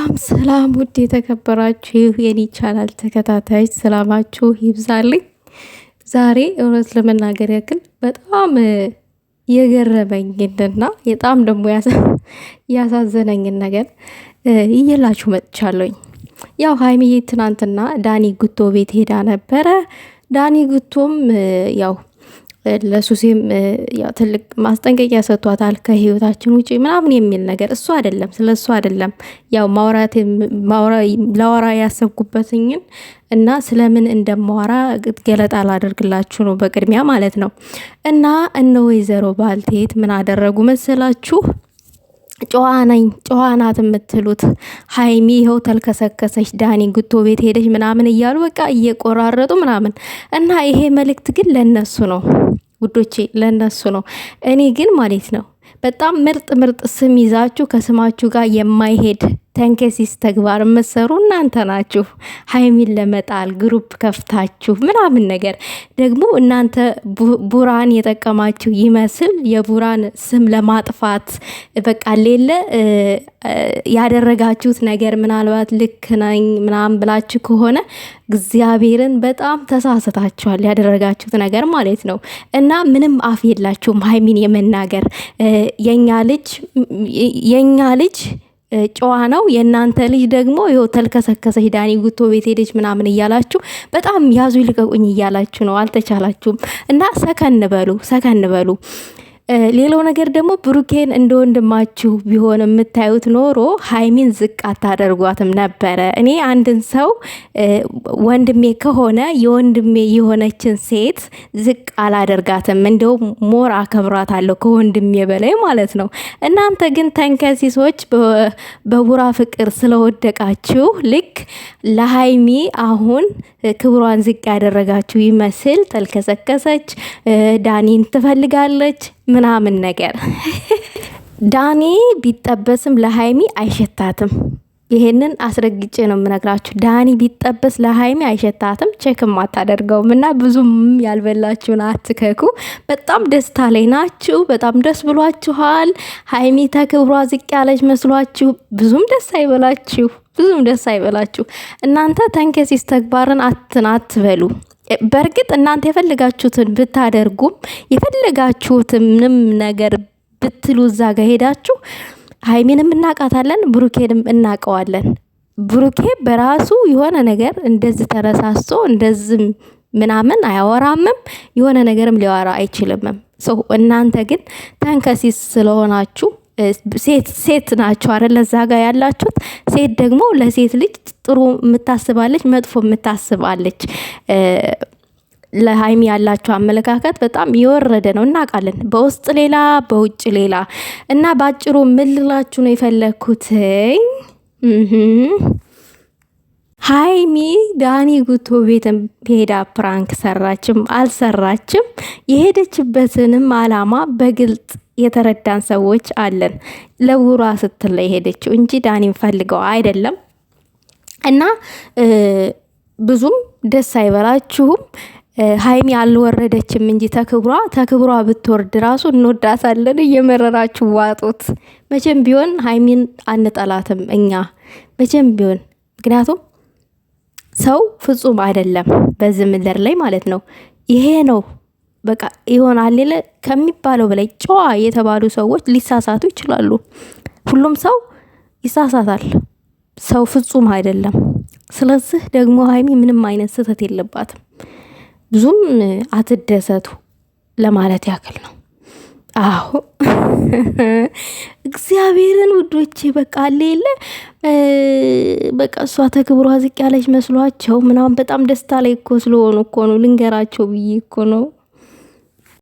ሰላም ውድ የተከበራችሁ የኔ ቻናል ተከታታዮች ሰላማችሁ ይብዛልኝ። ዛሬ እውነት ለመናገር ያክል በጣም የገረመኝና በጣም ደግሞ ያሳዘነኝን ነገር ይዤላችሁ መጥቻለሁኝ። ያው ሀይሚዬ ትናንትና ዳኒ ጉቶ ቤት ሄዳ ነበረ። ዳኒ ጉቶም ያው ለሱሴም ያው ትልቅ ማስጠንቀቂያ ሰጥቷታል። ከህይወታችን ውጪ ምናምን የሚል ነገር እሱ አይደለም፣ ስለሱ አይደለም ያው ላወራ ያሰብኩበትኝን እና ስለምን እንደማወራ ገለጣ ላደርግላችሁ ነው በቅድሚያ ማለት ነው። እና እነ ወይዘሮ ባልቴት ምን አደረጉ መሰላችሁ? ጨዋ ናት የምትሉት ሀይሚ ይኸው ተልከሰከሰች፣ ዳኒ ጉቶ ቤት ሄደች ምናምን እያሉ በቃ እየቆራረጡ ምናምን እና ይሄ መልእክት ግን ለነሱ ነው ውዶቼ፣ ለነሱ ነው። እኔ ግን ማለት ነው በጣም ምርጥ ስም ይዛችሁ ከስማችሁ ጋር የማይሄድ ተንከሲስ ተግባር የምትሰሩ እናንተ ናችሁ። ሀይሚን ለመጣል ግሩፕ ከፍታችሁ ምናምን ነገር ደግሞ እናንተ ቡራን የጠቀማችሁ ይመስል የቡራን ስም ለማጥፋት በቃ ሌለ ያደረጋችሁት ነገር ምናልባት ልክ ነኝ ምናምን ብላችሁ ከሆነ እግዚአብሔርን በጣም ተሳስታችኋል። ያደረጋችሁት ነገር ማለት ነው እና ምንም አፍ የላችሁም ሀይሚን የመናገር የኛ ልጅ ጨዋ ነው፣ የእናንተ ልጅ ደግሞ ይኸው ተልከሰከሰች፣ ዳኒ ጉቶ ቤት ሄደች ምናምን እያላችሁ በጣም ያዙ ይልቀቁኝ እያላችሁ ነው። አልተቻላችሁም እና ሰከን በሉ። ሌላው ነገር ደግሞ ብሩኬን እንደ ወንድማችሁ ቢሆን የምታዩት ኖሮ ሀይሚን ዝቅ አታደርጓትም ነበረ። እኔ አንድን ሰው ወንድሜ ከሆነ የወንድሜ የሆነችን ሴት ዝቅ አላደርጋትም፣ እንደው ሞር አከብራታለሁ ከወንድሜ በላይ ማለት ነው። እናንተ ግን ተንከሲሶች በቡራ ፍቅር ስለወደቃችሁ ልክ ለሀይሚ አሁን ክብሯን ዝቅ ያደረጋችሁ ይመስል ተልከሰከሰች፣ ዳኒን ትፈልጋለች ምናምን ነገር። ዳኒ ቢጠበስም ለሀይሚ አይሸታትም። ይሄንን አስረግጬ ነው የምነግራችሁ። ዳኒ ቢጠበስ ለሀይሚ አይሸታትም፣ ቼክም አታደርገውም። እና ብዙም ያልበላችሁን አትከኩ። በጣም ደስታ ላይ ናችሁ፣ በጣም ደስ ብሏችኋል። ሀይሚ ተክብሯ ዝቅ ያለች መስሏችሁ ብዙም ደስ አይበላችሁ። እናንተ ተንከሲስ ተግባርን አትበሉ። በእርግጥ እናንተ የፈለጋችሁትን ብታደርጉም የፈለጋችሁትንም ነገር ብትሉ እዛ ጋ ሄዳችሁ ሀይሚንም እናቃታለን፣ ብሩኬንም እናቀዋለን። ብሩኬ በራሱ የሆነ ነገር እንደዚህ ተነሳስቶ እንደዚህ ምናምን አያወራምም፣ የሆነ ነገርም ሊያወራ አይችልምም። እናንተ ግን ተንከሲስ ስለሆናችሁ ሴት ናችሁ አይደል? እዛ ጋር ያላችሁት ሴት ደግሞ ለሴት ልጅ ጥሩ የምታስባለች፣ መጥፎ የምታስባለች። ለሀይሚ ያላችሁ አመለካከት በጣም የወረደ ነው እናውቃለን። በውስጥ ሌላ በውጭ ሌላ እና ባጭሩ ምን ልላችሁ ነው የፈለግኩት፣ ሀይሚ ዳኒ ጉቶ ቤት ሄዳ ፕራንክ ሰራችም አልሰራችም የሄደችበትንም አላማ በግልጽ የተረዳን ሰዎች አለን። ለቡራ ስትል ላይ ሄደችው እንጂ ዳኒን ፈልገው አይደለም። እና ብዙም ደስ አይበላችሁም። ሀይሚ አልወረደችም እንጂ ተክብሯ ብትወርድ ራሱ እንወዳታለን። እየመረራችሁ ዋጡት። መቼም ቢሆን ሀይሚን አንጠላትም እኛ መቼም ቢሆን፣ ምክንያቱም ሰው ፍጹም አይደለም በዚህ ምድር ላይ ማለት ነው። ይሄ ነው በቃ ይሆናል ሌለ ከሚባለው በላይ ጨዋ የተባሉ ሰዎች ሊሳሳቱ ይችላሉ። ሁሉም ሰው ይሳሳታል። ሰው ፍጹም አይደለም። ስለዚህ ደግሞ ሀይሚ ምንም አይነት ስህተት የለባትም። ብዙም አትደሰቱ ለማለት ያክል ነው። አዎ እግዚአብሔርን ውዶቼ በቃ ሌለ በቃ እሷ ተክብሯ ዝቅ ያለች መስሏቸው ምናምን በጣም ደስታ ላይ እኮ ስለሆኑ እኮ ነው ልንገራቸው ብዬ እኮ ነው።